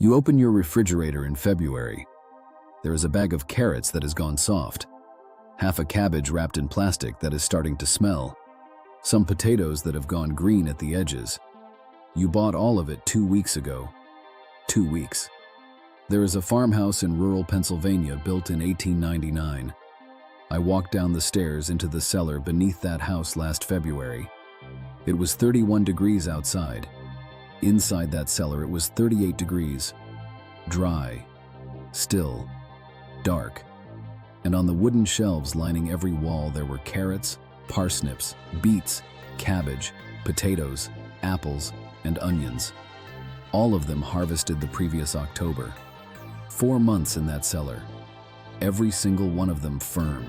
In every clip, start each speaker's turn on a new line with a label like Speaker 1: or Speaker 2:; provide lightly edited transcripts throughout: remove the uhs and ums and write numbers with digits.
Speaker 1: You open your refrigerator in February. There is a bag of carrots that has gone soft, half a cabbage wrapped in plastic that is starting to smell, some potatoes that have gone green at the edges. You bought all of it 2 weeks ago. 2 weeks. There is a farmhouse in rural Pennsylvania built in 1899. I walked down the stairs into the cellar beneath that house last February. It was 31 degrees outside. Inside that cellar, it was 38 degrees. Dry, still, dark. And on the wooden shelves lining every wall, there were carrots, parsnips, beets, cabbage, potatoes, apples, and onions. All of them harvested the previous October. 4 months in that cellar. Every single one of them firm.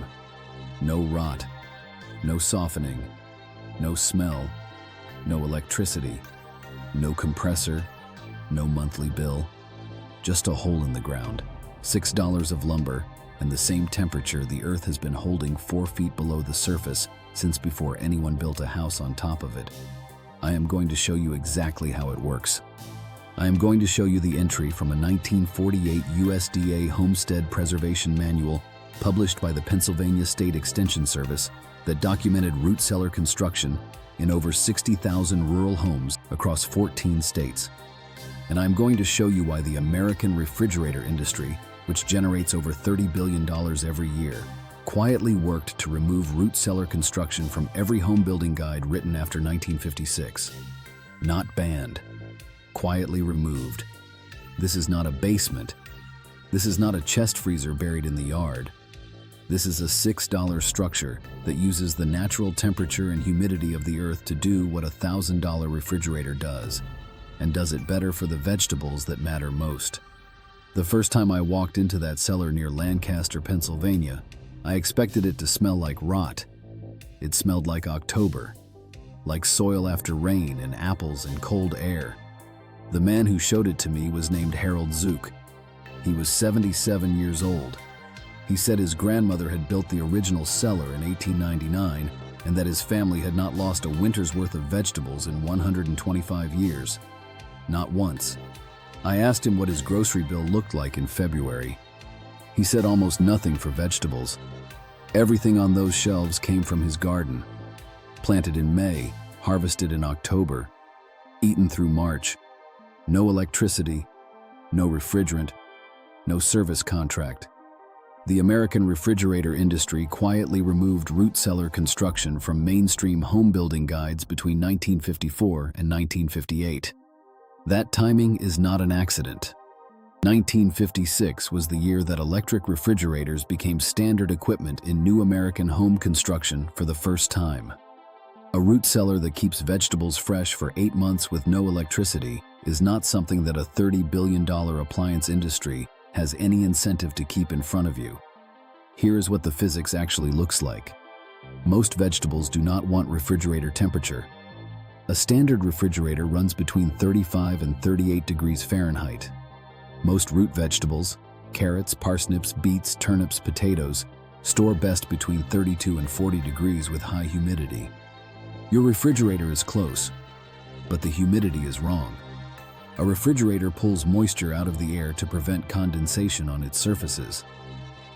Speaker 1: No rot, no softening, no smell, no electricity, no compressor, no monthly bill. Just a hole in the ground, $6 of lumber, and the same temperature the earth has been holding 4 feet below the surface since before anyone built a house on top of it. I am going to show you exactly how it works. I am going to show you the entry from a 1948 USDA Homestead Preservation Manual published by the Pennsylvania State Extension Service that documented root cellar construction in over 60,000 rural homes across 14 states. And I'm going to show you why the American refrigerator industry, which generates over $30 billion every year, quietly worked to remove root cellar construction from every home building guide written after 1956. Not banned. Quietly removed. This is not a basement. This is not a chest freezer buried in the yard. This is a $6 structure that uses the natural temperature and humidity of the earth to do what a $1,000 refrigerator does, and does it better for the vegetables that matter most. The first time I walked into that cellar near Lancaster, Pennsylvania, I expected it to smell like rot. It smelled like October, like soil after rain and apples and cold air. The man who showed it to me was named Harold Zook. He was 77 years old. He said his grandmother had built the original cellar in 1899 and that his family had not lost a winter's worth of vegetables in 125 years. Not once. I asked him what his grocery bill looked like in February. He said almost nothing for vegetables. Everything on those shelves came from his garden. Planted in May, harvested in October, eaten through March. No electricity, no refrigerant, no service contract. The American refrigerator industry quietly removed root cellar construction from mainstream home building guides between 1954 and 1958. That timing is not an accident. 1956 was the year that electric refrigerators became standard equipment in new American home construction for the first time. A root cellar that keeps vegetables fresh for 8 months with no electricity is not something that a $30 billion appliance industry has any incentive to keep in front of you. Here is what the physics actually looks like. Most vegetables do not want refrigerator temperature. A standard refrigerator runs between 35 and 38 degrees Fahrenheit. Most root vegetables, carrots, parsnips, beets, turnips, potatoes, store best between 32 and 40 degrees with high humidity. Your refrigerator is close, but the humidity is wrong. A refrigerator pulls moisture out of the air to prevent condensation on its surfaces.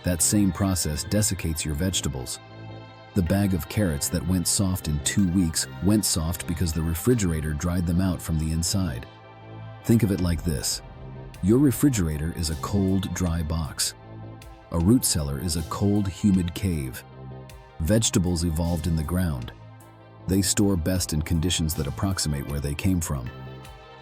Speaker 1: That same process desiccates your vegetables. The bag of carrots that went soft in 2 weeks went soft because the refrigerator dried them out from the inside. Think of it like this. Your refrigerator is a cold, dry box. A root cellar is a cold, humid cave. Vegetables evolved in the ground. They store best in conditions that approximate where they came from.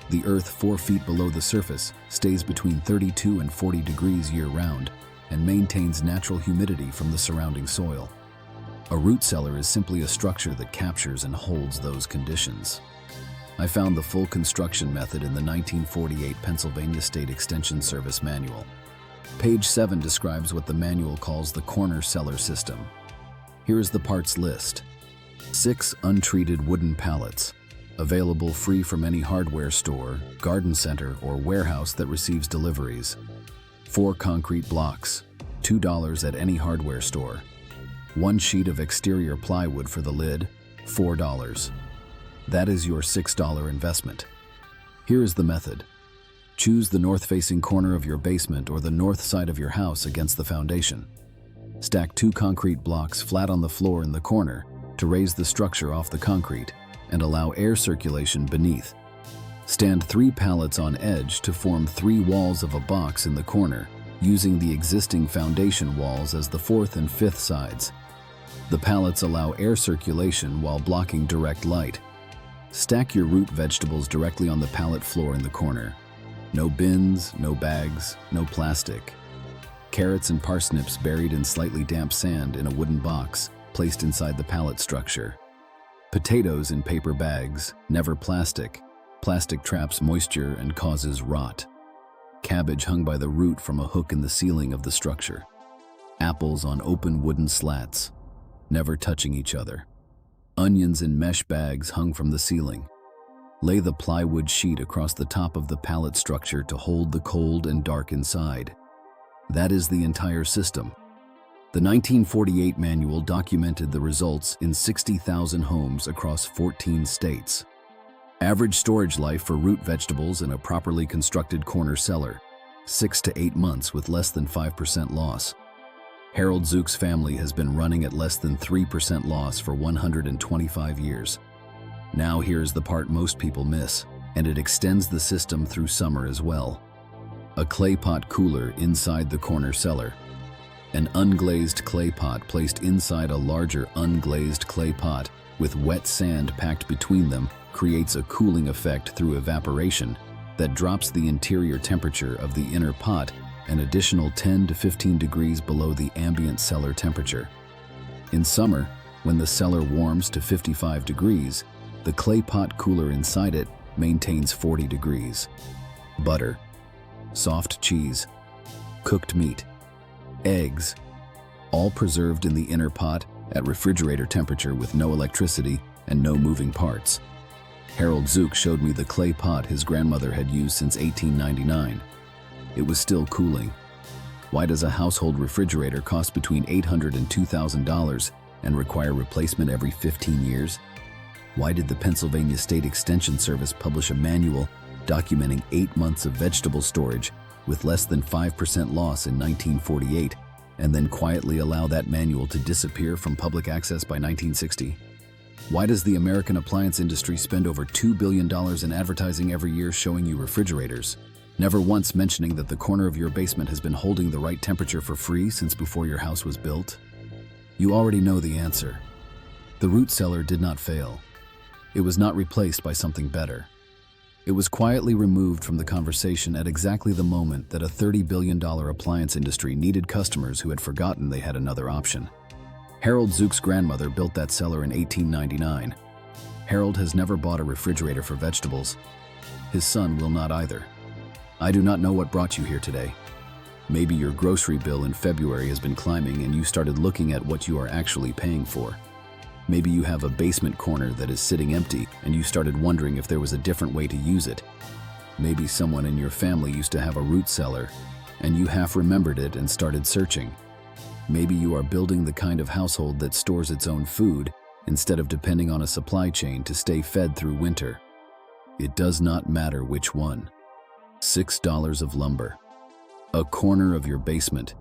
Speaker 1: The earth 4 feet below the surface stays between 32 and 40 degrees year-round and maintains natural humidity from the surrounding soil. A root cellar is simply a structure that captures and holds those conditions. I found the full construction method in the 1948 Pennsylvania State Extension Service Manual. Page 7 describes what the manual calls the corner cellar system. Here is the parts list. 6 untreated wooden pallets, available free from any hardware store, garden center, or warehouse that receives deliveries. 4 concrete blocks, $2 at any hardware store. 1 sheet of exterior plywood for the lid, $4. That is your $6 investment. Here is the method. Choose the north-facing corner of your basement or the north side of your house against the foundation. Stack 2 concrete blocks flat on the floor in the corner to raise the structure off the concrete and allow air circulation beneath. Stand 3 pallets on edge to form 3 walls of a box in the corner, using the existing foundation walls as the 4th and 5th sides. The pallets allow air circulation while blocking direct light. Stack your root vegetables directly on the pallet floor in the corner. No bins, no bags, no plastic. Carrots and parsnips buried in slightly damp sand in a wooden box, placed inside the pallet structure. Potatoes in paper bags, never plastic. Plastic traps moisture and causes rot. Cabbage hung by the root from a hook in the ceiling of the structure. Apples on open wooden slats, never touching each other. Onions in mesh bags hung from the ceiling. Lay the plywood sheet across the top of the pallet structure to hold the cold and dark inside. That is the entire system. The 1948 manual documented the results in 60,000 homes across 14 states. Average storage life for root vegetables in a properly constructed corner cellar, 6 to 8 months with less than 5% loss. Harold Zook's family has been running at less than 3% loss for 125 years. Now here's the part most people miss, and it extends the system through summer as well. A clay pot cooler inside the corner cellar. An unglazed clay pot placed inside a larger unglazed clay pot with wet sand packed between them creates a cooling effect through evaporation that drops the interior temperature of the inner pot an additional 10 to 15 degrees below the ambient cellar temperature. In summer, when the cellar warms to 55 degrees, the clay pot cooler inside it maintains 40 degrees. Butter, soft cheese, cooked meat, eggs, all preserved in the inner pot at refrigerator temperature with no electricity and no moving parts. Harold Zook showed me the clay pot his grandmother had used since 1899. It was still cooling. Why does a household refrigerator cost between $800 and $2,000 and require replacement every 15 years? Why did the Pennsylvania State Extension Service publish a manual documenting 8 months of vegetable storage with less than 5% loss in 1948 and then quietly allow that manual to disappear from public access by 1960? Why does the American appliance industry spend over $2 billion in advertising every year showing you refrigerators, never once mentioning that the corner of your basement has been holding the right temperature for free since before your house was built? You already know the answer. The root cellar did not fail. It was not replaced by something better. It was quietly removed from the conversation at exactly the moment that a $30 billion appliance industry needed customers who had forgotten they had another option. Harold Zook's grandmother built that cellar in 1899. Harold has never bought a refrigerator for vegetables. His son will not either. I do not know what brought you here today. Maybe your grocery bill in February has been climbing and you started looking at what you are actually paying for. Maybe you have a basement corner that is sitting empty and you started wondering if there was a different way to use it. Maybe someone in your family used to have a root cellar and you half remembered it and started searching. Maybe you are building the kind of household that stores its own food instead of depending on a supply chain to stay fed through winter. It does not matter which one. $6 of lumber, a corner of your basement,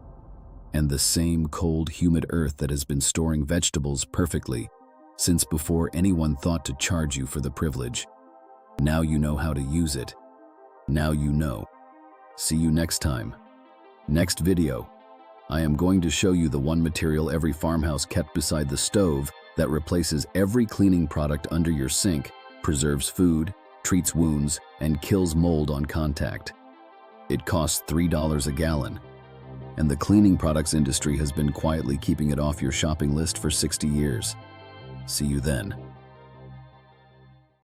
Speaker 1: and the same cold, humid earth that has been storing vegetables perfectly since before anyone thought to charge you for the privilege. Now you know how to use it. Now you know. See you next time. Next video. I am going to show you the one material every farmhouse kept beside the stove that replaces every cleaning product under your sink, preserves food, treats wounds, and kills mold on contact. It costs $3 a gallon, and the cleaning products industry has been quietly keeping it off your shopping list for 60 years. See you then.